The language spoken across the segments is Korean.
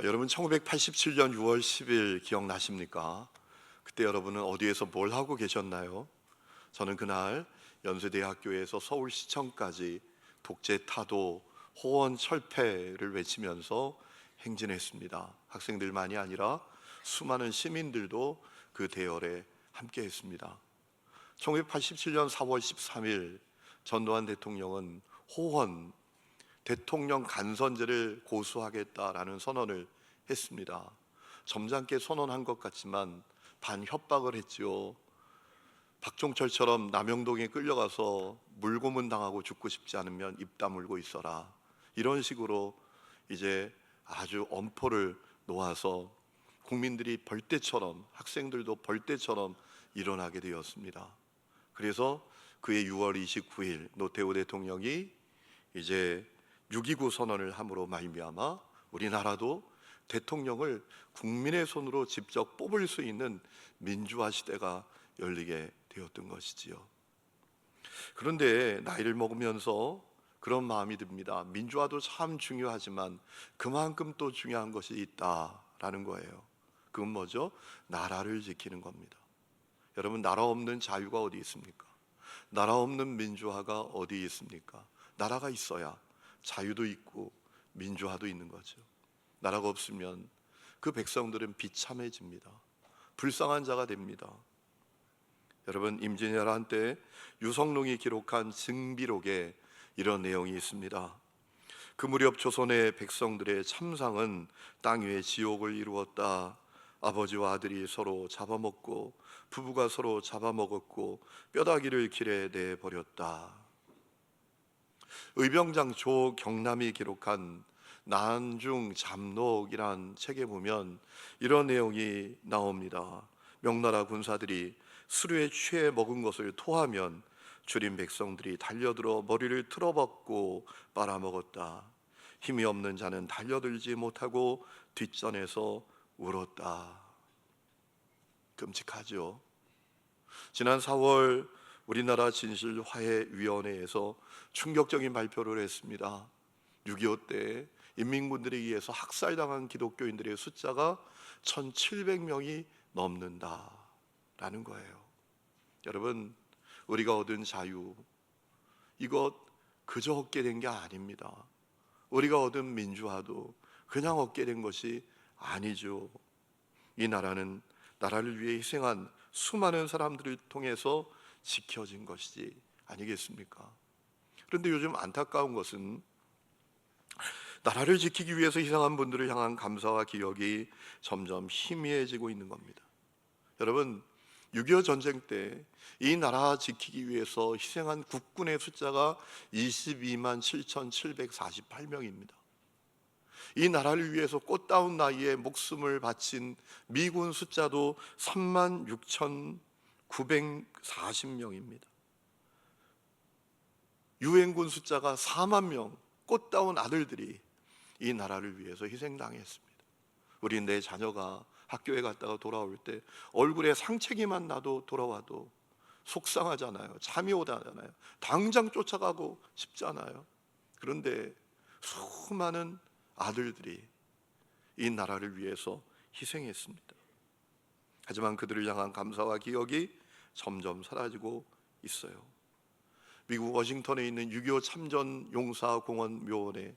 여러분 1987년 6월 10일 기억나십니까? 그때 여러분은 어디에서 뭘 하고 계셨나요? 저는 그날 연세대학교에서 서울시청까지 독재 타도 호원 철폐를 외치면서 행진했습니다. 학생들만이 아니라 수많은 시민들도 그 대열에 함께 했습니다. 1987년 4월 13일 전두환 대통령은 호원 대통령 간선제를 고수하겠다라는 선언을 했습니다. 점잖게 선언한 것 같지만 반 협박을 했지요. 박종철처럼 남영동에 끌려가서 물고문 당하고 죽고 싶지 않으면 입 다물고 있어라. 이런 식으로 이제 아주 엄포를 놓아서 국민들이 벌떼처럼, 학생들도 벌떼처럼 일어나게 되었습니다. 그래서 그해 6월 29일 노태우 대통령이 이제 6.29 선언을 함으로 말미암아 우리나라도 대통령을 국민의 손으로 직접 뽑을 수 있는 민주화 시대가 열리게 되었던 것이지요. 그런데 나이를 먹으면서 그런 마음이 듭니다. 민주화도 참 중요하지만 그만큼 또 중요한 것이 있다라는 거예요. 그건 뭐죠? 나라를 지키는 겁니다. 여러분, 나라 없는 자유가 어디 있습니까? 나라 없는 민주화가 어디 있습니까? 나라가 있어야 자유도 있고 민주화도 있는 거죠. 나라가 없으면 그 백성들은 비참해집니다. 불쌍한 자가 됩니다. 여러분, 임진왜란 한때 유성룡이 기록한 증비록에 이런 내용이 있습니다. 그 무렵 조선의 백성들의 참상은 땅 위에 지옥을 이루었다. 아버지와 아들이 서로 잡아먹고 부부가 서로 잡아먹었고 뼈다귀를 길에 내버렸다. 의병장 조경남이 기록한 난중잡록이란 책에 보면 이런 내용이 나옵니다. 명나라 군사들이 술에 취해 먹은 것을 토하면 줄인 백성들이 달려들어 머리를 틀어박고 빨아먹었다. 힘이 없는 자는 달려들지 못하고 뒷전에서 울었다. 끔찍하죠. 지난 4월 우리나라 진실화해위원회에서 충격적인 발표를 했습니다. 6.25 때 인민군들에 의해서 학살당한 기독교인들의 숫자가 1,700명이 넘는다라는 거예요. 여러분, 우리가 얻은 자유, 이것 그저 얻게 된 게 아닙니다. 우리가 얻은 민주화도 그냥 얻게 된 것이 아니죠. 이 나라는 나라를 위해 희생한 수많은 사람들을 통해서 지켜진 것이지 아니겠습니까? 그런데 요즘 안타까운 것은 나라를 지키기 위해서 희생한 분들을 향한 감사와 기억이 점점 희미해지고 있는 겁니다. 여러분, 6.25 전쟁 때 이 나라 지키기 위해서 희생한 국군의 숫자가 22만 7,748명입니다. 이 나라를 위해서 꽃다운 나이에 목숨을 바친 미군 숫자도 3만 6,940명입니다. 유엔군 숫자가 4만 명, 꽃다운 아들들이 이 나라를 위해서 희생당했습니다. 우리 내 자녀가 학교에 갔다가 돌아올 때 얼굴에 상처기만 나도 돌아와도 속상하잖아요. 잠이 오잖아요. 당장 쫓아가고 싶잖아요. 그런데 수많은 아들들이 이 나라를 위해서 희생했습니다. 하지만 그들을 향한 감사와 기억이 점점 사라지고 있어요. 미국 워싱턴에 있는 6.25 참전 용사 공원 묘원에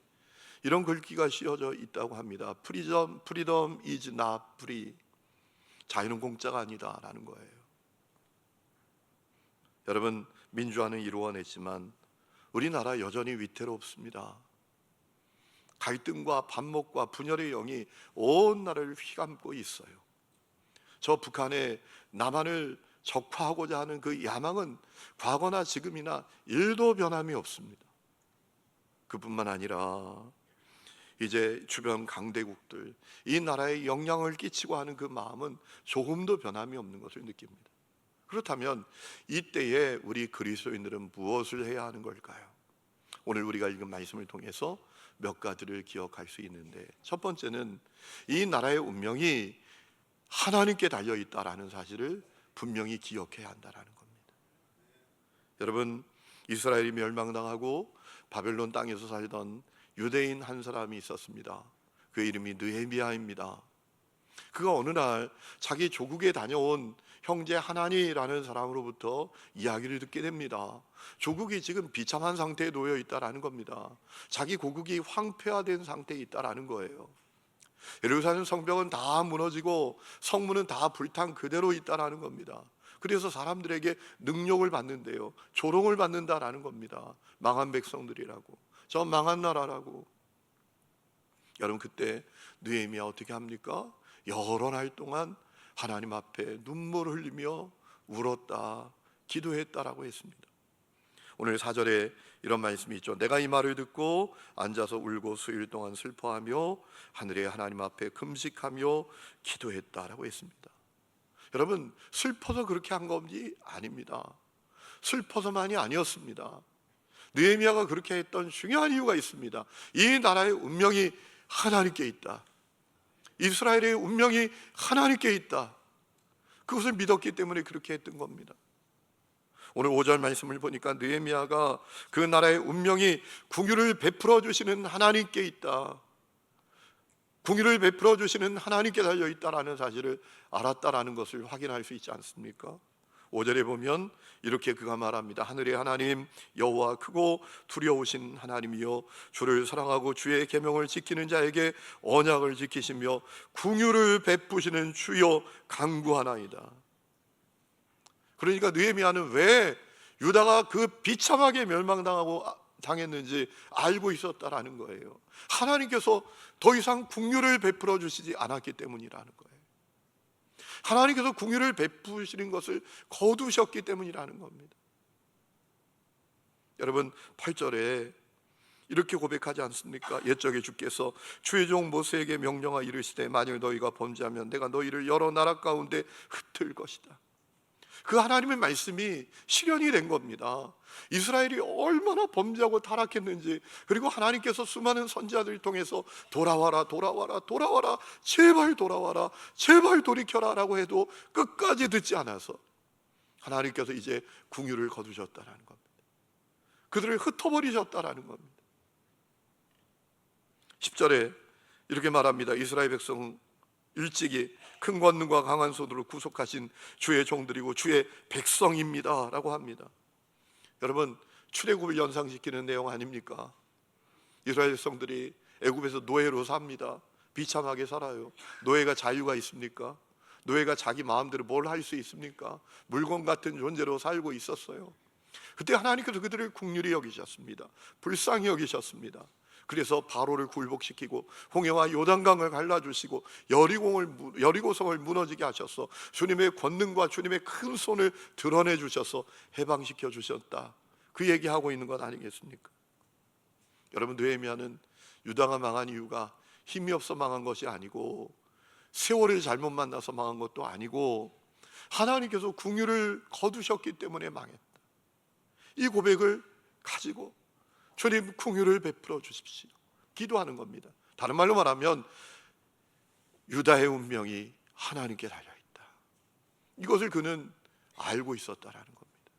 이런 글귀가 씌어져 있다고 합니다. Freedom is not free. 자유는 공짜가 아니다라는 거예요. 여러분, 민주화는 이루어냈지만 우리나라 여전히 위태롭습니다. 갈등과 반목과 분열의 영이 온 나라를 휘감고 있어요. 저 북한의 남한을 적화하고자 하는 그 야망은 과거나 지금이나 1도 변함이 없습니다. 그뿐만 아니라 이제 주변 강대국들, 이 나라에 영향을 끼치고 하는 그 마음은 조금도 변함이 없는 것을 느낍니다. 그렇다면 이때에 우리 그리스도인들은 무엇을 해야 하는 걸까요? 오늘 우리가 읽은 말씀을 통해서 몇 가지를 기억할 수 있는데, 첫 번째는 이 나라의 운명이 하나님께 달려있다라는 사실을 분명히 기억해야 한다는 겁니다. 여러분, 이스라엘이 멸망당하고 바벨론 땅에서 살던 유대인 한 사람이 있었습니다. 그 이름이 느헤미야입니다. 그가 어느 날 자기 조국에 다녀온 형제 하나니라는 사람으로부터 이야기를 듣게 됩니다. 조국이 지금 비참한 상태에 놓여 있다라는 겁니다. 자기 고국이 황폐화된 상태에 있다라는 거예요. 예루살렘 성벽은 다 무너지고 성문은 다 불탄 그대로 있다라는 겁니다. 그래서 사람들에게 능욕을 받는데요, 조롱을 받는다라는 겁니다. 망한 백성들이라고, 저 망한 나라라고. 여러분, 그때 느헤미야 어떻게 합니까? 여러 날 동안 하나님 앞에 눈물을 흘리며 울었다, 기도했다라고 했습니다. 오늘 4절에 이런 말씀이 있죠. 내가 이 말을 듣고 앉아서 울고 수일 동안 슬퍼하며 하늘의 하나님 앞에 금식하며 기도했다라고 했습니다. 여러분, 슬퍼서 그렇게 한 것이 아닙니다. 슬퍼서만이 아니었습니다. 느헤미야가 그렇게 했던 중요한 이유가 있습니다. 이 나라의 운명이 하나님께 있다. 이스라엘의 운명이 하나님께 있다. 그것을 믿었기 때문에 그렇게 했던 겁니다. 오늘 5절 말씀을 보니까 느헤미야가 그 나라의 운명이 긍휼을 베풀어 주시는 하나님께 있다, 긍휼을 베풀어 주시는 하나님께 달려 있다라는 사실을 알았다라는 것을 확인할 수 있지 않습니까? 5절에 보면 이렇게 그가 말합니다. 하늘의 하나님 여호와 크고 두려우신 하나님이여, 주를 사랑하고 주의 계명을 지키는 자에게 언약을 지키시며 긍휼을 베푸시는 주여 간구하나이다. 그러니까 느헤미야는 왜 유다가 그 비참하게 멸망당하고 당했는지 알고 있었다라는 거예요. 하나님께서 더 이상 긍휼을 베풀어 주시지 않았기 때문이라는 거예요. 하나님께서 긍휼을 베푸시는 것을 거두셨기 때문이라는 겁니다. 여러분, 8절에 이렇게 고백하지 않습니까? 옛적에 주께서 주의 종 모세에게 명령하 이르시되 만일 너희가 범죄하면 내가 너희를 여러 나라 가운데 흩을 것이다. 그 하나님의 말씀이 실현이 된 겁니다. 이스라엘이 얼마나 범죄하고 타락했는지, 그리고 하나님께서 수많은 선지자들을 통해서 돌아와라 돌아와라 돌아와라, 제발 돌아와라, 제발 돌이켜라 라고 해도 끝까지 듣지 않아서 하나님께서 이제 긍휼을 거두셨다는 겁니다. 그들을 흩어버리셨다는 겁니다. 10절에 이렇게 말합니다. 이스라엘 백성은 일찍이 큰 권능과 강한 손으로 구속하신 주의 종들이고 주의 백성입니다 라고 합니다. 여러분, 출애굽을 연상시키는 내용 아닙니까? 이스라엘 백성들이 애굽에서 노예로 삽니다. 비참하게 살아요. 노예가 자유가 있습니까? 노예가 자기 마음대로 뭘 할 수 있습니까? 물건 같은 존재로 살고 있었어요. 그때 하나님께서 그들을 긍휼히 여기셨습니다. 불쌍히 여기셨습니다. 그래서 바로를 굴복시키고 홍해와 요단강을 갈라주시고 여리고성을 무너지게 하셔서 주님의 권능과 주님의 큰 손을 드러내 주셔서 해방시켜 주셨다, 그 얘기하고 있는 것 아니겠습니까? 여러분, 느헤미야는 유다가 망한 이유가 힘이 없어 망한 것이 아니고, 세월을 잘못 만나서 망한 것도 아니고, 하나님께서 긍휼을 거두셨기 때문에 망했다. 이 고백을 가지고 주님 긍휼을 베풀어 주십시오 기도하는 겁니다. 다른 말로 말하면 유다의 운명이 하나님께 달려있다, 이것을 그는 알고 있었다라는 겁니다.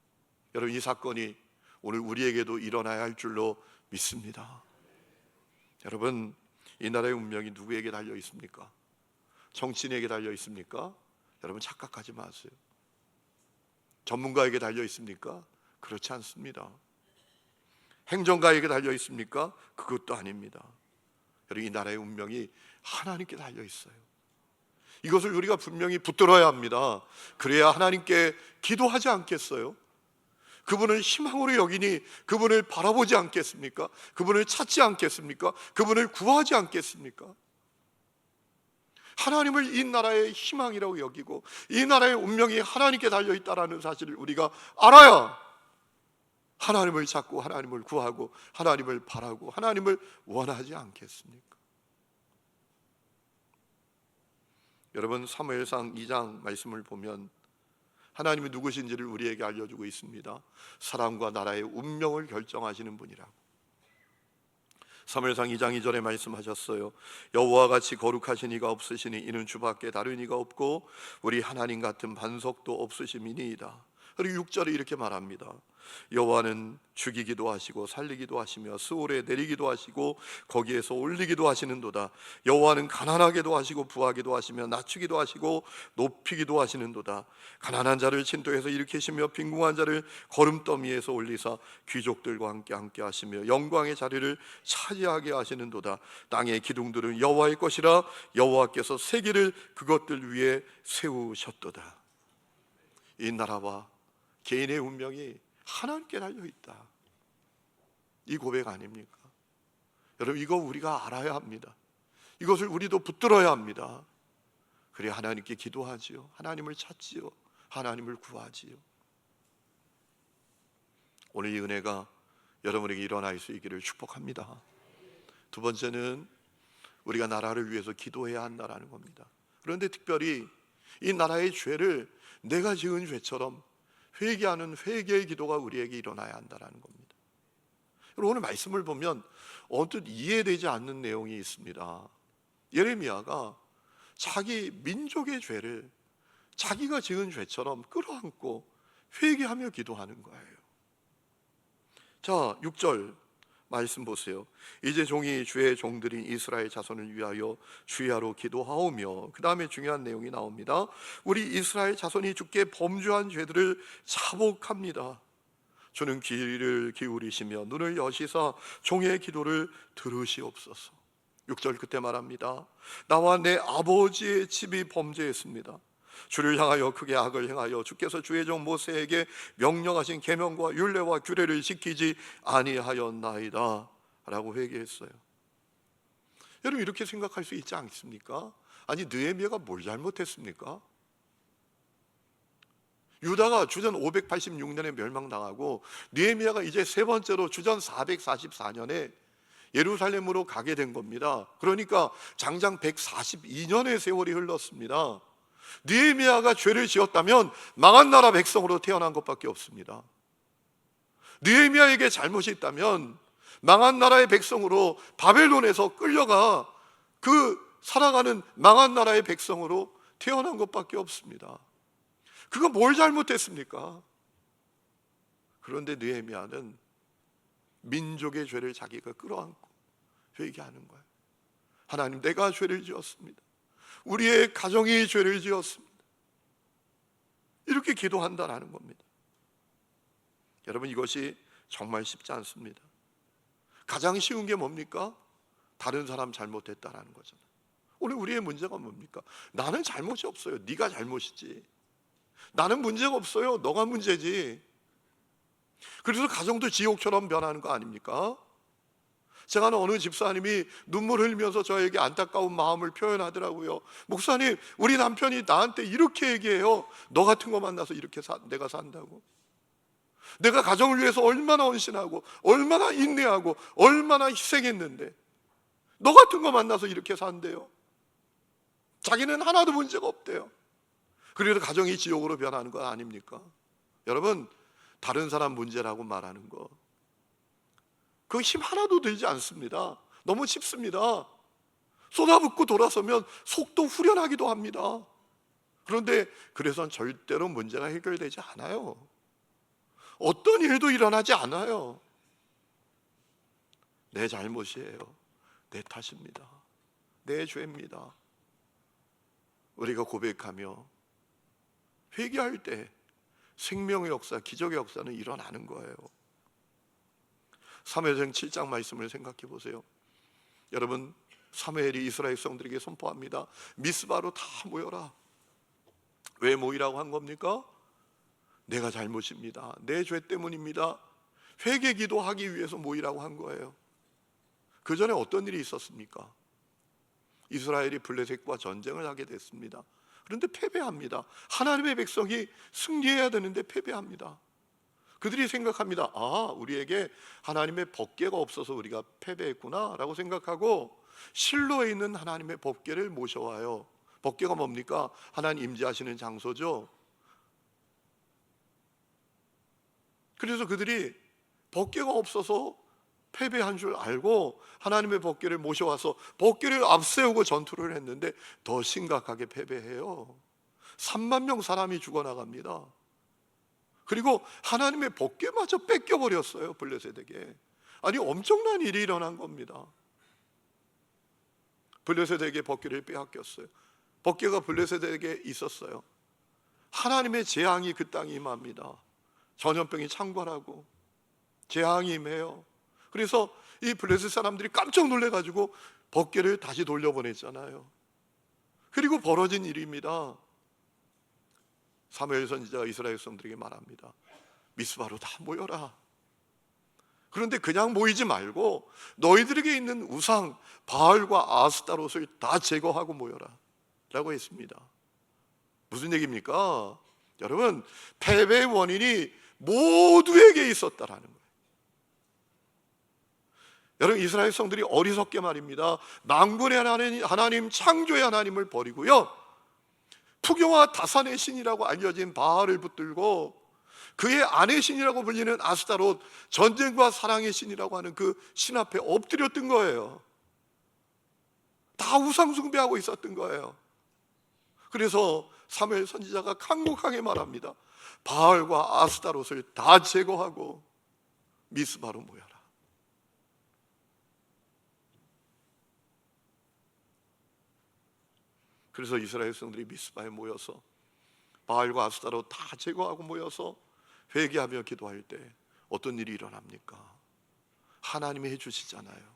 여러분, 이 사건이 오늘 우리에게도 일어나야 할 줄로 믿습니다. 여러분, 이 나라의 운명이 누구에게 달려 있습니까? 정치인에게 달려 있습니까? 여러분, 착각하지 마세요. 전문가에게 달려 있습니까? 그렇지 않습니다. 행정가에게 달려 있습니까? 그것도 아닙니다. 여러분, 이 나라의 운명이 하나님께 달려 있어요. 이것을 우리가 분명히 붙들어야 합니다. 그래야 하나님께 기도하지 않겠어요? 그분을 희망으로 여기니 그분을 바라보지 않겠습니까? 그분을 찾지 않겠습니까? 그분을 구하지 않겠습니까? 하나님을 이 나라의 희망이라고 여기고 이 나라의 운명이 하나님께 달려있다는 사실을 우리가 알아야 하나님을 찾고 하나님을 구하고 하나님을 바라고 하나님을 원하지 않겠습니까? 여러분, 사무엘상 2장 말씀을 보면 하나님이 누구신지를 우리에게 알려주고 있습니다. 사람과 나라의 운명을 결정하시는 분이라고. 사무엘상 2장 2절에 말씀하셨어요. 여호와와 같이 거룩하신 이가 없으시니 이는 주밖에 다른 이가 없고 우리 하나님 같은 반석도 없으심이니이다. 그리고 6절에 이렇게 말합니다. 여호와는 죽이기도 하시고 살리기도 하시며 스올에 내리기도 하시고 거기에서 올리기도 하시는도다. 여호와는 가난하게도 하시고 부하게도 하시며 낮추기도 하시고 높이기도 하시는도다. 가난한 자를 진토에서 일으키시며 빈궁한 자를 거름더미에서 올리사 귀족들과 함께 하시며 영광의 자리를 차지하게 하시는도다. 땅의 기둥들은 여호와의 것이라 여호와께서 세계를 그것들 위에 세우셨도다. 이 나라와 개인의 운명이 하나님께 달려있다. 이 고백 아닙니까? 여러분, 이거 우리가 알아야 합니다. 이것을 우리도 붙들어야 합니다. 그래야 하나님께 기도하지요, 하나님을 찾지요, 하나님을 구하지요. 오늘 이 은혜가 여러분에게 일어날 수 있기를 축복합니다. 두 번째는 우리가 나라를 위해서 기도해야 한다는 겁니다. 그런데 특별히 이 나라의 죄를 내가 지은 죄처럼 회개하는 회개의 기도가 우리에게 일어나야 한다는 겁니다. 오늘 말씀을 보면 언뜻 이해되지 않는 내용이 있습니다. 예레미야가 자기 민족의 죄를 자기가 지은 죄처럼 끌어안고 회개하며 기도하는 거예요. 자, 6절 말씀 보세요. 이제 종이 주의 종들인 이스라엘 자손을 위하여 주야로 기도하오며, 그 다음에 중요한 내용이 나옵니다. 우리 이스라엘 자손이 주께 범죄한 죄들을 자복합니다. 주는 귀를 기울이시며 눈을 여시사 종의 기도를 들으시옵소서. 6절 그때 말합니다. 나와 내 아버지의 집이 범죄했습니다. 주를 향하여 크게 악을 행하여 주께서 주의 종 모세에게 명령하신 계명과 율례와 규례를 지키지 아니하였나이다 라고 회개했어요. 여러분, 이렇게 생각할 수 있지 않습니까? 아니, 느헤미야가 뭘 잘못했습니까? 유다가 주전 586년에 멸망당하고 느헤미야가 이제 세 번째로 주전 444년에 예루살렘으로 가게 된 겁니다. 그러니까 장장 142년의 세월이 흘렀습니다. 느헤미야가 죄를 지었다면 망한 나라 백성으로 태어난 것밖에 없습니다. 느헤미야에게 잘못이 있다면 망한 나라의 백성으로 바벨론에서 끌려가 그 살아가는 망한 나라의 백성으로 태어난 것밖에 없습니다. 그가 뭘 잘못했습니까? 그런데 느헤미야는 민족의 죄를 자기가 끌어안고 회개하는 거예요. 하나님, 내가 죄를 지었습니다. 우리의 가정이 죄를 지었습니다. 이렇게 기도한다라는 겁니다. 여러분, 이것이 정말 쉽지 않습니다. 가장 쉬운 게 뭡니까? 다른 사람 잘못했다라는 거잖아요. 오늘 우리의 문제가 뭡니까? 나는 잘못이 없어요. 네가 잘못이지. 나는 문제가 없어요. 너가 문제지. 그래서 가정도 지옥처럼 변하는 거 아닙니까? 제가 아는 어느 집사님이 눈물 흘리면서 저에게 안타까운 마음을 표현하더라고요. 목사님, 우리 남편이 나한테 이렇게 얘기해요. 너 같은 거 만나서 이렇게 내가 산다고. 내가 가정을 위해서 얼마나 헌신하고 얼마나 인내하고 얼마나 희생했는데 너 같은 거 만나서 이렇게 산대요. 자기는 하나도 문제가 없대요. 그래도 가정이 지옥으로 변하는 거 아닙니까? 여러분, 다른 사람 문제라고 말하는 거, 그 힘 하나도 들지 않습니다. 너무 쉽습니다. 쏟아붓고 돌아서면 속도 후련하기도 합니다. 그런데 그래서는 절대로 문제가 해결되지 않아요. 어떤 일도 일어나지 않아요. 내 잘못이에요. 내 탓입니다. 내 죄입니다. 우리가 고백하며 회개할 때 생명의 역사, 기적의 역사는 일어나는 거예요. 사무엘상 7장 말씀을 생각해 보세요. 여러분, 사무엘이 이스라엘 백성들에게 선포합니다. 미스바로 다 모여라. 왜 모이라고 한 겁니까? 내가 잘못입니다. 내 죄 때문입니다. 회개 기도하기 위해서 모이라고 한 거예요. 그 전에 어떤 일이 있었습니까? 이스라엘이 블레셋과 전쟁을 하게 됐습니다. 그런데 패배합니다. 하나님의 백성이 승리해야 되는데 패배합니다. 그들이 생각합니다. 우리에게 하나님의 법궤가 없어서 우리가 패배했구나 라고 생각하고 실로에 있는 하나님의 법궤를 모셔와요. 법궤가 뭡니까? 하나님 임재하시는 장소죠. 그래서 그들이 법궤가 없어서 패배한 줄 알고 하나님의 법궤를 모셔와서 법궤를 앞세우고 전투를 했는데 더 심각하게 패배해요. 3만 명 사람이 죽어나갑니다. 그리고 하나님의 법궤마저 뺏겨버렸어요, 블레셋에게. 아니, 엄청난 일이 일어난 겁니다. 블레셋에게 법궤를 빼앗겼어요. 법궤가 블레셋에게 있었어요. 하나님의 재앙이 그 땅에 임합니다. 전염병이 창궐하고 재앙이 임해요. 그래서 이 블레셋 사람들이 깜짝 놀래가지고 법궤를 다시 돌려보냈잖아요. 그리고 벌어진 일입니다. 사무엘 선지자가 이스라엘 백성들에게 말합니다. 미스바로 다 모여라. 그런데 그냥 모이지 말고 너희들에게 있는 우상 바알과 아스타롯을 다 제거하고 모여라 라고 했습니다. 무슨 얘기입니까? 여러분, 패배의 원인이 모두에게 있었다라는 거예요. 여러분, 이스라엘 백성들이 어리석게 말입니다. 만군의 하나님, 창조의 하나님을 버리고요, 푸교와 다산의 신이라고 알려진 바알을 붙들고 그의 아내 신이라고 불리는 아스타롯, 전쟁과 사랑의 신이라고 하는 그 신 앞에 엎드렸던 거예요. 다 우상 숭배하고 있었던 거예요. 그래서 사무엘 선지자가 강력하게 말합니다. 바알과 아스타롯을 다 제거하고 미스바로 모여라. 그래서 이스라엘 백성들이 미스바에 모여서 바알과 아스타롯 다 제거하고 모여서 회개하며 기도할 때 어떤 일이 일어납니까? 하나님이 해주시잖아요.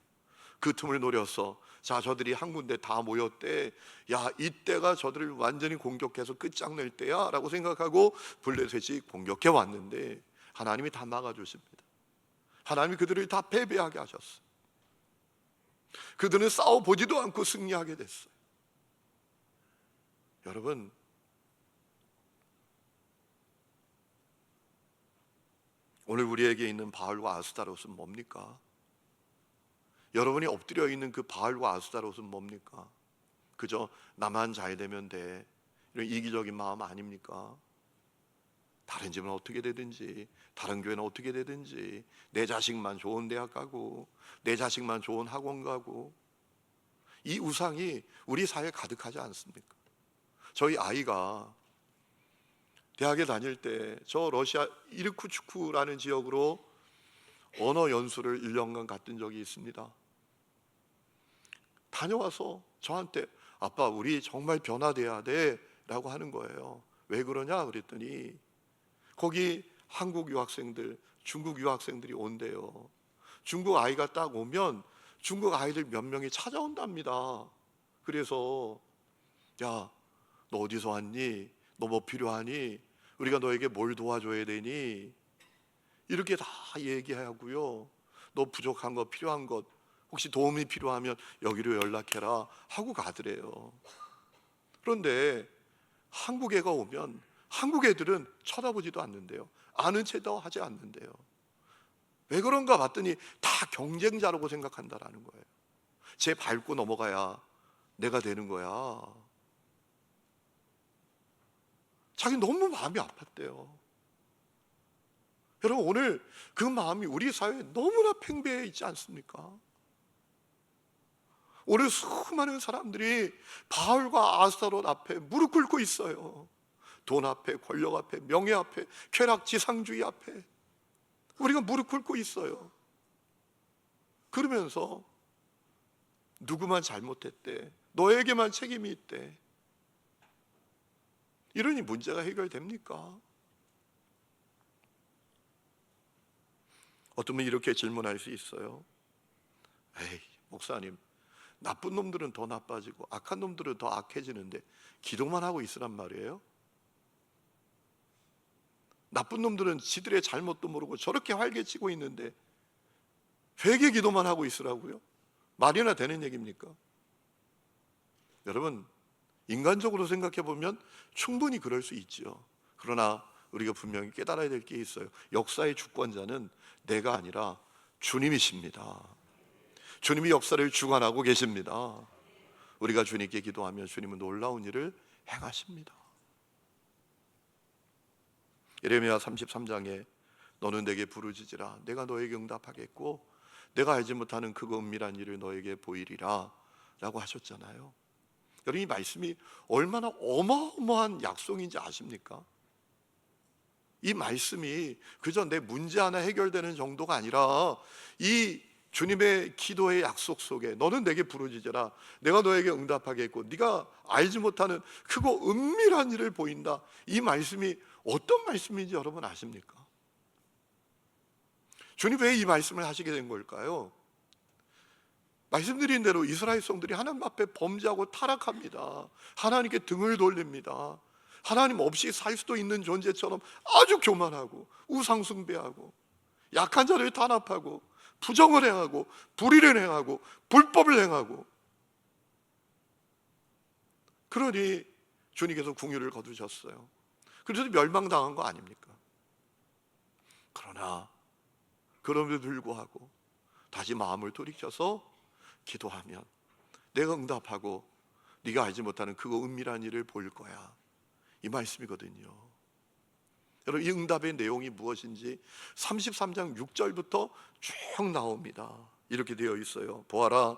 그 틈을 노려서 자, 저들이 한 군데 다 모였대. 야, 이때가 저들을 완전히 공격해서 끝장낼 때야 라고 생각하고 블레셋이 공격해 왔는데 하나님이 다 막아주십니다. 하나님이 그들을 다 패배하게 하셨어요. 그들은 싸워보지도 않고 승리하게 됐어요. 여러분, 오늘 우리에게 있는 바알과 아스타롯은 뭡니까? 여러분이 엎드려 있는 그 바알과 아스타롯은 뭡니까? 그저 나만 잘 되면 돼, 이런 이기적인 마음 아닙니까? 다른 집은 어떻게 되든지, 다른 교회는 어떻게 되든지, 내 자식만 좋은 대학 가고, 내 자식만 좋은 학원 가고, 이 우상이 우리 사회에 가득하지 않습니까? 저희 아이가 대학에 다닐 때 저 러시아 이르쿠츠크라는 지역으로 언어 연수를 1년간 갔던 적이 있습니다. 다녀와서 저한테 아빠, 우리 정말 변화돼야 돼 라고 하는 거예요. 왜 그러냐 그랬더니 거기 한국 유학생들, 중국 유학생들이 온대요. 중국 아이가 딱 오면 중국 아이들 몇 명이 찾아온답니다. 그래서 야, 너 어디서 왔니? 너 뭐 필요하니? 우리가 너에게 뭘 도와줘야 되니? 이렇게 다 얘기하고요, 너 부족한 것, 필요한 것, 혹시 도움이 필요하면 여기로 연락해라 하고 가더래요. 그런데 한국 애가 오면 한국 애들은 쳐다보지도 않는데요, 아는 체도 하지 않는데요. 왜 그런가 봤더니 다 경쟁자라고 생각한다라는 거예요. 쟤 밟고 넘어가야 내가 되는 거야. 자기 너무 마음이 아팠대요. 여러분, 오늘 그 마음이 우리 사회에 너무나 팽배해 있지 않습니까? 오늘 수많은 사람들이 바알과 아스타롯 앞에 무릎 꿇고 있어요. 돈 앞에, 권력 앞에, 명예 앞에, 쾌락지상주의 앞에 우리가 무릎 꿇고 있어요. 그러면서 누구만 잘못했대, 너에게만 책임이 있대, 이러니 문제가 해결됩니까? 어떤 분이 이렇게 질문할 수 있어요. 에이, 목사님, 나쁜 놈들은 더 나빠지고 악한 놈들은 더 악해지는데 기도만 하고 있으란 말이에요? 나쁜 놈들은 지들의 잘못도 모르고 저렇게 활개치고 있는데 회개 기도만 하고 있으라고요? 말이나 되는 얘기입니까? 여러분, 인간적으로 생각해 보면 충분히 그럴 수 있지요. 그러나 우리가 분명히 깨달아야 될 게 있어요. 역사의 주권자는 내가 아니라 주님이십니다. 주님이 역사를 주관하고 계십니다. 우리가 주님께 기도하면 주님은 놀라운 일을 행하십니다. 예레미야 33장에 너는 내게 부르짖으라, 내가 너에게 응답하겠고 내가 알지 못하는 크고 은밀한 일을 너에게 보이리라 라고 하셨잖아요. 여러분, 이 말씀이 얼마나 어마어마한 약속인지 아십니까? 이 말씀이 그저 내 문제 하나 해결되는 정도가 아니라 이 주님의 기도의 약속 속에 너는 내게 부르짖어라, 내가 너에게 응답하겠고 네가 알지 못하는 크고 은밀한 일을 보인다. 이 말씀이 어떤 말씀인지 여러분 아십니까? 주님 왜 이 말씀을 하시게 된 걸까요? 말씀드린 대로 이스라엘 성들이 하나님 앞에 범죄하고 타락합니다. 하나님께 등을 돌립니다. 하나님 없이 살 수도 있는 존재처럼 아주 교만하고 우상숭배하고 약한 자를 탄압하고 부정을 행하고 불의를 행하고 불법을 행하고, 그러니 주님께서 궁유를 거두셨어요. 그래서 멸망당한 거 아닙니까? 그러나 그럼에도 불구하고 다시 마음을 돌이켜서 기도하면 내가 응답하고 네가 알지 못하는 그거 은밀한 일을 볼 거야, 이 말씀이거든요. 여러분, 이 응답의 내용이 무엇인지 33장 6절부터 쭉 나옵니다. 이렇게 되어 있어요. 보아라,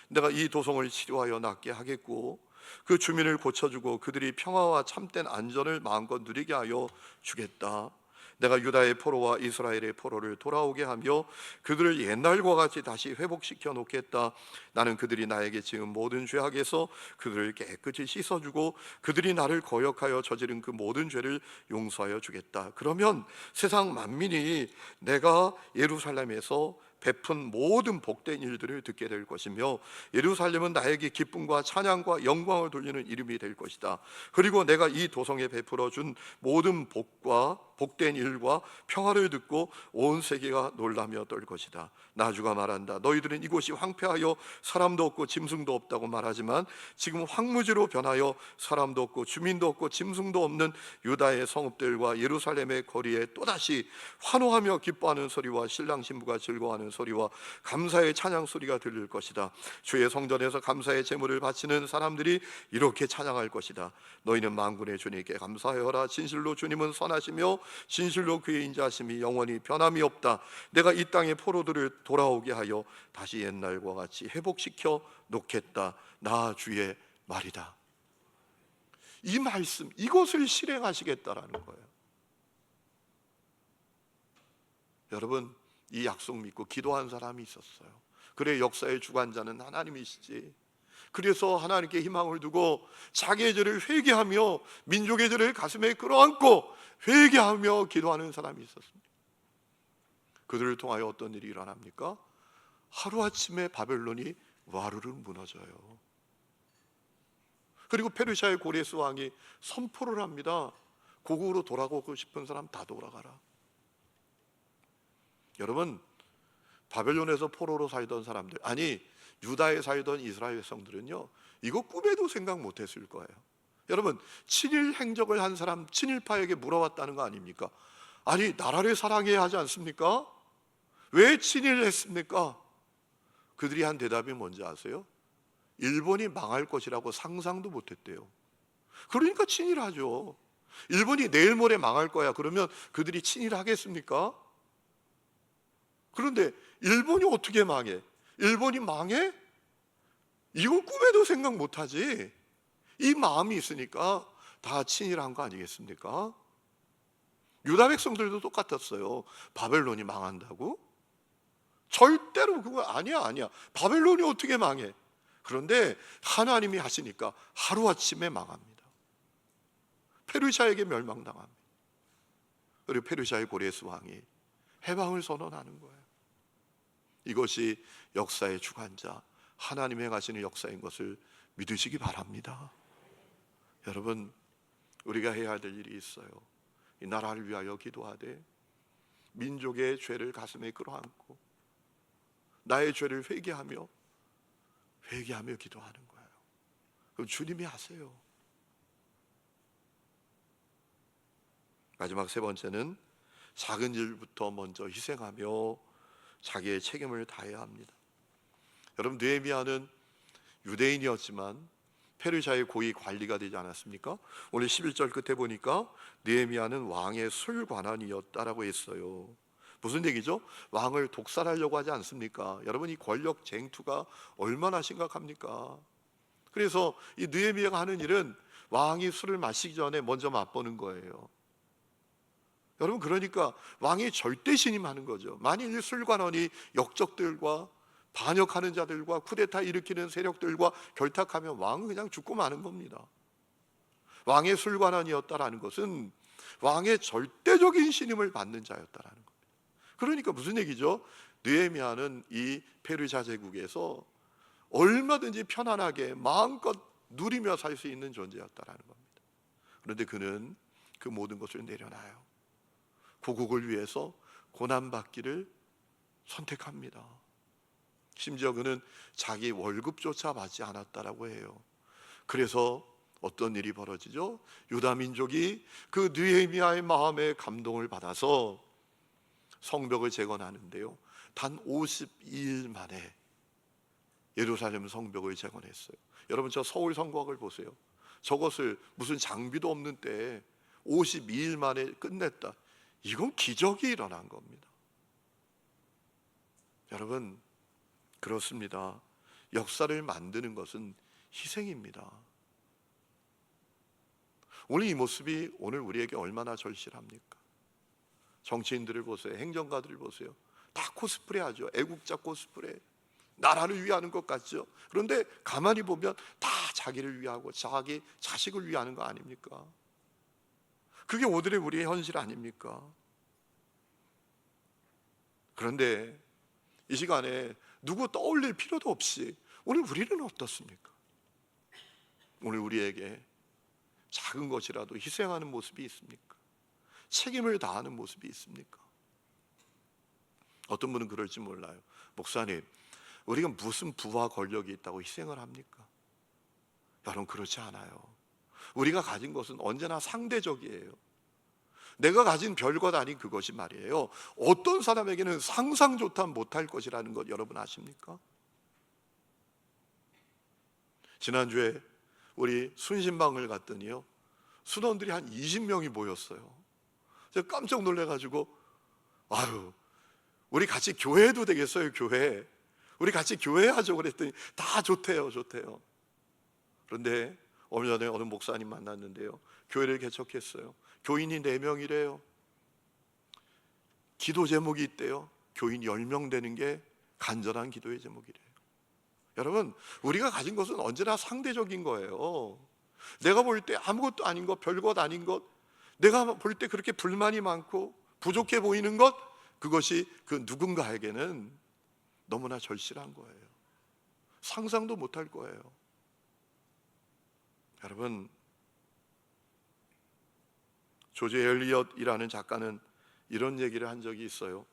내가 이 도성을 치료하여 낫게 하겠고 그 주민을 고쳐주고 그들이 평화와 참된 안전을 마음껏 누리게 하여 주겠다. 내가 유다의 포로와 이스라엘의 포로를 돌아오게 하며 그들을 옛날과 같이 다시 회복시켜 놓겠다. 나는 그들이 나에게 지은 모든 죄악에서 그들을 깨끗이 씻어주고 그들이 나를 거역하여 저지른 그 모든 죄를 용서하여 주겠다. 그러면 세상 만민이 내가 예루살렘에서 베푼 모든 복된 일들을 듣게 될 것이며 예루살렘은 나에게 기쁨과 찬양과 영광을 돌리는 이름이 될 것이다. 그리고 내가 이 도성에 베풀어 준 모든 복과 복된 일과 평화를 듣고 온 세계가 놀라며 떨 것이다. 나 주가 말한다. 너희들은 이곳이 황폐하여 사람도 없고 짐승도 없다고 말하지만 지금 황무지로 변하여 사람도 없고 주민도 없고 짐승도 없는 유다의 성읍들과 예루살렘의 거리에 또다시 환호하며 기뻐하는 소리와 신랑 신부가 즐거워하는 소리와 감사의 찬양 소리가 들릴 것이다. 주의 성전에서 감사의 제물을 바치는 사람들이 이렇게 찬양할 것이다. 너희는 만군의 주님께 감사하여라. 진실로 주님은 선하시며 진실로 그의 인자하심이 영원히 변함이 없다. 내가 이 땅의 포로들을 돌아오게 하여 다시 옛날과 같이 회복시켜 놓겠다. 나 주의 말이다. 이 말씀, 이것을 실행하시겠다라는 거예요. 여러분, 이 약속 믿고 기도한 사람이 있었어요. 그래, 역사의 주관자는 하나님이시지. 그래서 하나님께 희망을 두고 자기의 죄를 회개하며 민족의 죄를 가슴에 끌어안고 회개하며 기도하는 사람이 있었습니다. 그들을 통하여 어떤 일이 일어납니까? 하루아침에 바벨론이 와르르 무너져요. 그리고 페르시아의 고레스 왕이 선포를 합니다. 고국으로 돌아가고 싶은 사람 다 돌아가라. 여러분, 바벨론에서 포로로 살던 사람들, 아니 유다에 살던 이스라엘 백성들은요, 이거 꿈에도 생각 못했을 거예요. 여러분, 친일 행적을 한 사람 친일파에게 물어봤다는 거 아닙니까? 아니, 나라를 사랑해야 하지 않습니까? 왜 친일했습니까? 그들이 한 대답이 뭔지 아세요? 일본이 망할 것이라고 상상도 못했대요. 그러니까 친일하죠. 일본이 내일 모레 망할 거야 그러면 그들이 친일하겠습니까? 그런데 일본이 어떻게 망해? 일본이 망해? 이건 꿈에도 생각 못하지. 이 마음이 있으니까 다 친일한 거 아니겠습니까? 유다 백성들도 똑같았어요. 바벨론이 망한다고? 절대로 그거 아니야. 바벨론이 어떻게 망해? 그런데 하나님이 하시니까 하루아침에 망합니다. 페르시아에게 멸망당합니다. 그리고 페르시아의 고레스 왕이 해방을 선언하는 거예요. 이것이 역사의 주관자 하나님이 행하시는 역사인 것을 믿으시기 바랍니다. 여러분, 우리가 해야 될 일이 있어요. 이 나라를 위하여 기도하되 민족의 죄를 가슴에 끌어안고 나의 죄를 회개하며 기도하는 거예요. 그럼 주님이 하세요. 마지막 세 번째는 작은 일부터 먼저 희생하며 자기의 책임을 다해야 합니다. 여러분, 느헤미야는 유대인이었지만 페르시아의 고위 관리가 되지 않았습니까? 오늘 11절 끝에 보니까 느헤미야는 왕의 술관원이었다라고 했어요. 무슨 얘기죠? 왕을 독살하려고 하지 않습니까? 여러분, 이 권력 쟁투가 얼마나 심각합니까? 그래서 이 느헤미야가 하는 일은 왕이 술을 마시기 전에 먼저 맛보는 거예요. 여러분, 그러니까 왕이 절대 신임하는 거죠. 만일 술관원이 역적들과 반역하는 자들과 쿠데타 일으키는 세력들과 결탁하면 왕은 그냥 죽고 마는 겁니다. 왕의 술관원이었다라는 것은 왕의 절대적인 신임을 받는 자였다라는 겁니다. 그러니까 무슨 얘기죠? 느헤미야는 이 페르시아 제국에서 얼마든지 편안하게 마음껏 누리며 살 수 있는 존재였다라는 겁니다. 그런데 그는 그 모든 것을 내려놔요. 고국을 위해서 고난받기를 선택합니다. 심지어 그는 자기 월급조차 받지 않았다라고 해요. 그래서 어떤 일이 벌어지죠? 유다 민족이 그 느헤미야의 마음에 감동을 받아서 성벽을 재건하는데요, 단 52일 만에 예루살렘 성벽을 재건했어요. 여러분, 저 서울 성곽을 보세요. 저것을 무슨 장비도 없는 때에 52일 만에 끝냈다. 이건 기적이 일어난 겁니다. 여러분, 그렇습니다. 역사를 만드는 것은 희생입니다. 오늘 이 모습이 오늘 우리에게 얼마나 절실합니까? 정치인들을 보세요. 행정가들을 보세요. 다 코스프레 하죠. 애국자 코스프레. 나라를 위하는 것 같죠. 그런데 가만히 보면 다 자기를 위하고 자기 자식을 위하는 거 아닙니까? 그게 오늘의 우리의 현실 아닙니까? 그런데 이 시간에 누구 떠올릴 필요도 없이 오늘 우리는 어떻습니까? 오늘 우리에게 작은 것이라도 희생하는 모습이 있습니까? 책임을 다하는 모습이 있습니까? 어떤 분은 그럴지 몰라요. 목사님, 우리가 무슨 부와 권력이 있다고 희생을 합니까? 여러분, 그렇지 않아요. 우리가 가진 것은 언제나 상대적이에요. 내가 가진 별것 아닌 그것이 말이에요, 어떤 사람에게는 상상조차 못할 것이라는 것 여러분 아십니까? 지난주에 우리 순신방을 갔더니요, 수도원들이 한 20명이 모였어요. 제가 깜짝 놀래가지고, 아유, 우리 같이 교회해도 되겠어요? 교회 우리 같이 교회하죠. 그랬더니 다 좋대요. 그런데 얼마 전에 어느 목사님 만났는데요, 교회를 개척했어요. 교인이 4명이래요. 기도 제목이 있대요. 교인 10명 되는 게 간절한 기도의 제목이래요. 여러분, 우리가 가진 것은 언제나 상대적인 거예요. 내가 볼 때 아무것도 아닌 것, 별것 아닌 것, 내가 볼 때 그렇게 불만이 많고 부족해 보이는 것, 그것이 그 누군가에게는 너무나 절실한 거예요. 상상도 못할 거예요. 여러분, 조지 엘리엇이라는 작가는 이런 얘기를 한 적이 있어요.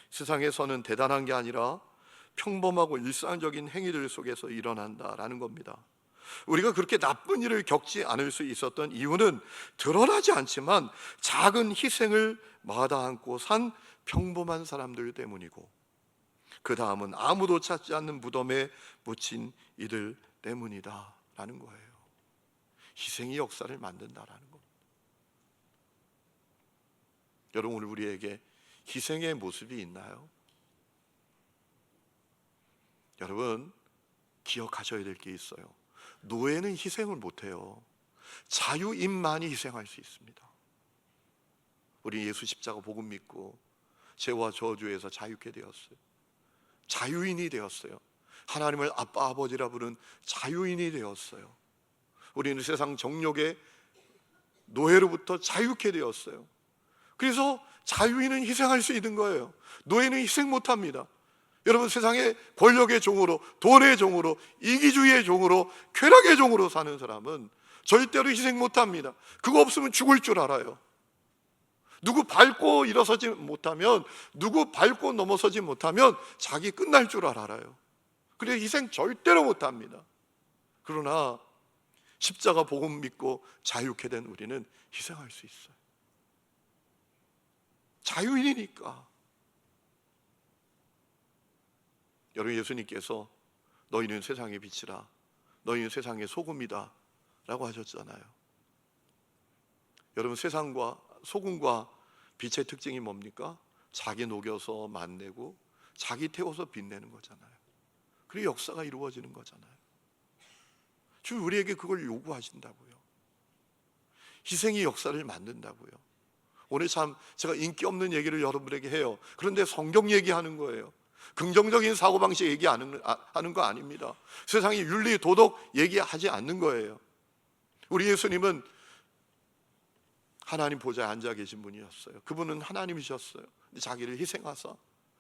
세상에서는 대단한 게 아니라 평범하고 일상적인 행위들 속에서 일어난다라는 겁니다. 우리가 그렇게 나쁜 일을 겪지 않을 수 있었던 이유는 드러나지 않지만 작은 희생을 마다않고 산 평범한 사람들 때문이고, 그 다음은 아무도 찾지 않는 무덤에 묻힌 이들 때문이다 라는 거예요. 희생이 역사를 만든다라는 겁니다. 여러분, 오늘 우리에게 희생의 모습이 있나요? 여러분, 기억하셔야 될 게 있어요. 노예는 희생을 못해요. 자유인만이 희생할 수 있습니다. 우리 예수 십자가 복음 믿고 죄와 저주에서 자유케 되었어요. 자유인이 되었어요. 하나님을 아빠 아버지라 부른 자유인이 되었어요. 우리는 세상 정욕의 노예로부터 자유케 되었어요. 그래서 자유인은 희생할 수 있는 거예요. 노예는 희생 못합니다. 여러분, 세상의 권력의 종으로, 돈의 종으로, 이기주의의 종으로, 쾌락의 종으로 사는 사람은 절대로 희생 못합니다. 그거 없으면 죽을 줄 알아요. 누구 밟고 일어서지 못하면, 누구 밟고 넘어서지 못하면 자기 끝날 줄 알아요. 그래서 희생 절대로 못합니다. 그러나 십자가 복음 믿고 자유케 된 우리는 희생할 수 있어요. 자유인이니까. 여러분, 예수님께서 너희는 세상의 빛이라, 너희는 세상의 소금이다 라고 하셨잖아요. 여러분, 세상과 소금과 빛의 특징이 뭡니까? 자기 녹여서 맛내고 자기 태워서 빛내는 거잖아요. 그리고 역사가 이루어지는 거잖아요. 주님 우리에게 그걸 요구하신다고요. 희생이 역사를 만든다고요. 오늘 참 제가 인기 없는 얘기를 여러분에게 해요. 그런데 성경 얘기하는 거예요. 긍정적인 사고방식 얘기하는 거 아닙니다. 세상이 윤리, 도덕 얘기하지 않는 거예요. 우리 예수님은 하나님 보좌에 앉아 계신 분이었어요. 그분은 하나님이셨어요. 자기를 희생하사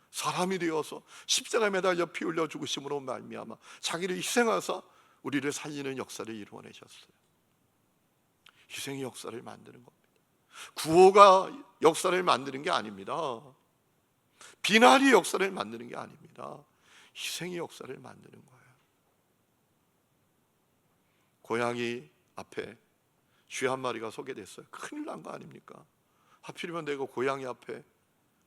사람이 되어서 십자가에 매달려 피 흘려 죽으심으로 말미암아 자기를 희생하사 우리를 살리는 역사를 이루어내셨어요. 희생의 역사를 만드는 겁니다. 구호가 역사를 만드는 게 아닙니다. 비난이 역사를 만드는 게 아닙니다. 희생의 역사를 만드는 거예요. 고양이 앞에 쥐 한 마리가 서게 됐어요. 큰일 난 거 아닙니까? 하필이면 내가 고양이 앞에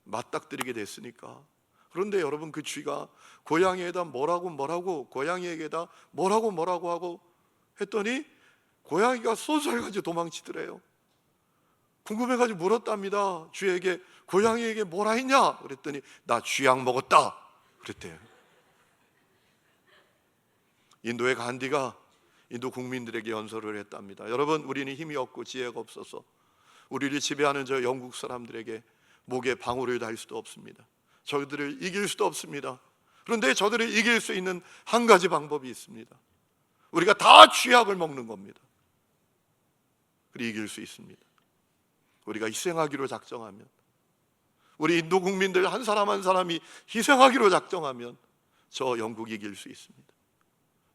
맞닥뜨리게 됐으니까. 그런데 여러분, 그 쥐가 고양이에다 뭐라고 고양이에게다 뭐라고 하고 했더니 고양이가 쏘살가지고 도망치더래요. 궁금해가지고 물었답니다. 쥐에게, 고양이에게 뭐라 했냐? 그랬더니 나 쥐약 먹었다 그랬대요. 인도의 간디가 인도 국민들에게 연설을 했답니다. 여러분, 우리는 힘이 없고 지혜가 없어서 우리를 지배하는 저 영국 사람들에게 목에 방울을 달 수도 없습니다. 저들을 이길 수도 없습니다. 그런데 저들을 이길 수 있는 한 가지 방법이 있습니다. 우리가 다 쥐약을 먹는 겁니다. 그리고 이길 수 있습니다. 우리가 희생하기로 작정하면, 우리 인도 국민들 한 사람 한 사람이 희생하기로 작정하면 저 영국이 이길 수 있습니다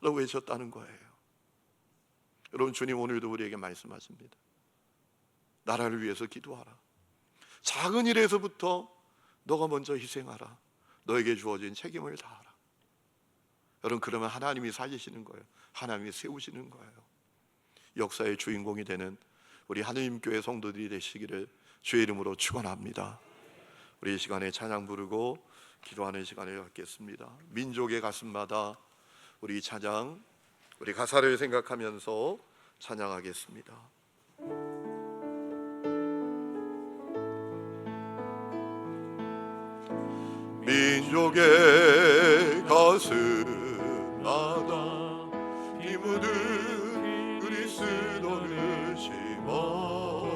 라고 외쳤다는 거예요. 여러분, 주님 오늘도 우리에게 말씀하십니다. 나라를 위해서 기도하라. 작은 일에서부터 너가 먼저 희생하라. 너에게 주어진 책임을 다하라. 여러분, 그러면 하나님이 살리시는 거예요. 하나님이 세우시는 거예요. 역사의 주인공이 되는 우리 하느님교회 성도들이 되시기를 주의 이름으로 축원합니다. 우리 이 시간에 찬양 부르고 기도하는 시간을 갖겠습니다. 민족의 가슴마다 우리 이 찬양, 우리 가사를 생각하면서 찬양하겠습니다. 민족의 가슴마다 피 묻은 그리스도를 심어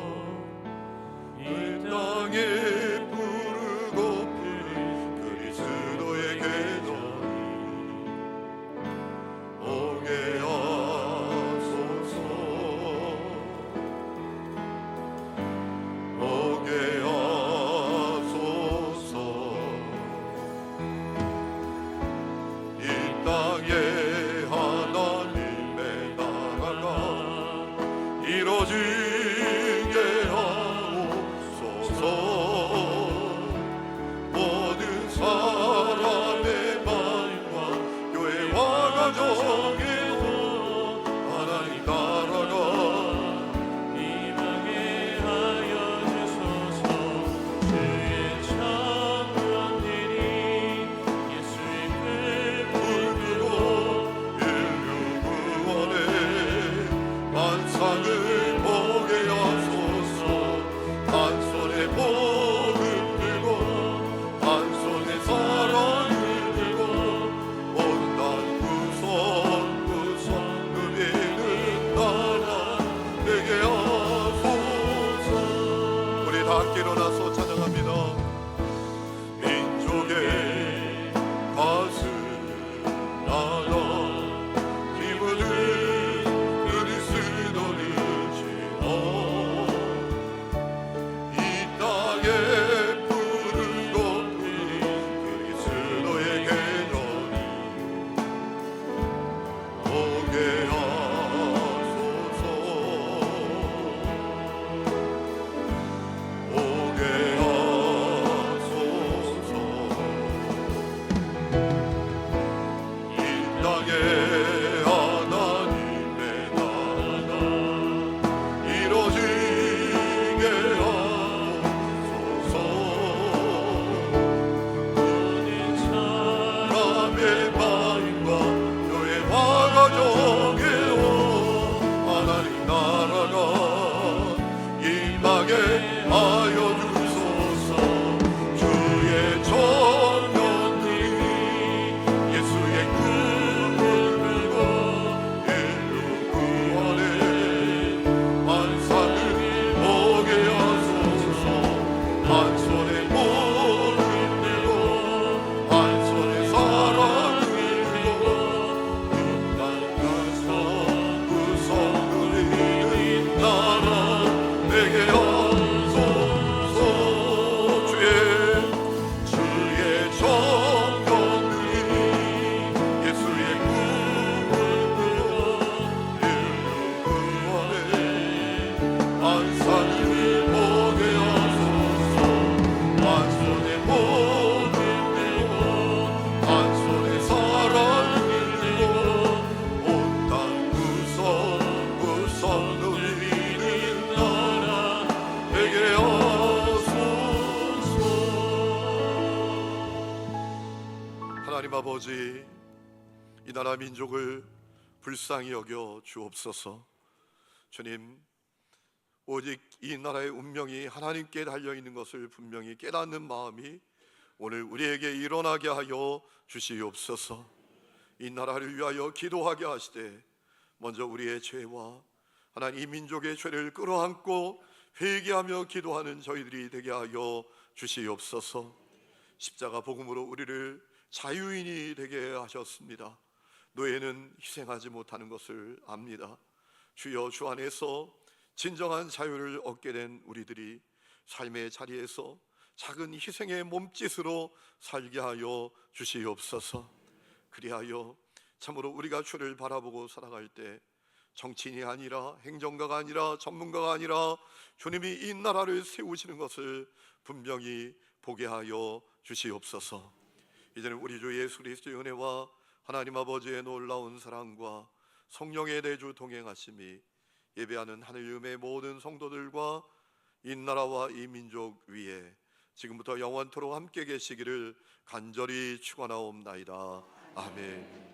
이 땅에 부르고픈 그리스도의 계절이 오게 하소서. 오게 하소서. 이 하나님 아버지, 이 나라 민족을 불쌍히 여겨 주옵소서. 주님, 오직 이 나라의 운명이 하나님께 달려있는 것을 분명히 깨닫는 마음이 오늘 우리에게 일어나게 하여 주시옵소서. 이 나라를 위하여 기도하게 하시되 먼저 우리의 죄와 하나님 이 민족의 죄를 끌어안고 회개하며 기도하는 저희들이 되게 하여 주시옵소서. 십자가 복음으로 우리를 자유인이 되게 하셨습니다. 노예는 희생하지 못하는 것을 압니다. 주여, 주 안에서 진정한 자유를 얻게 된 우리들이 삶의 자리에서 작은 희생의 몸짓으로 살게 하여 주시옵소서. 그리하여 참으로 우리가 주를 바라보고 살아갈 때 정치인이 아니라 행정가가 아니라 전문가가 아니라 주님이 이 나라를 세우시는 것을 분명히 보게 하여 주시옵소서. 이제는 우리 주 예수 그리스도의 은혜와 하나님 아버지의 놀라운 사랑과 성령의 내주 동행하심이 예배하는 하늘음의 모든 성도들과 이 나라와 이 민족 위에 지금부터 영원토록 함께 계시기를 간절히 축원하옵나이다. 아멘.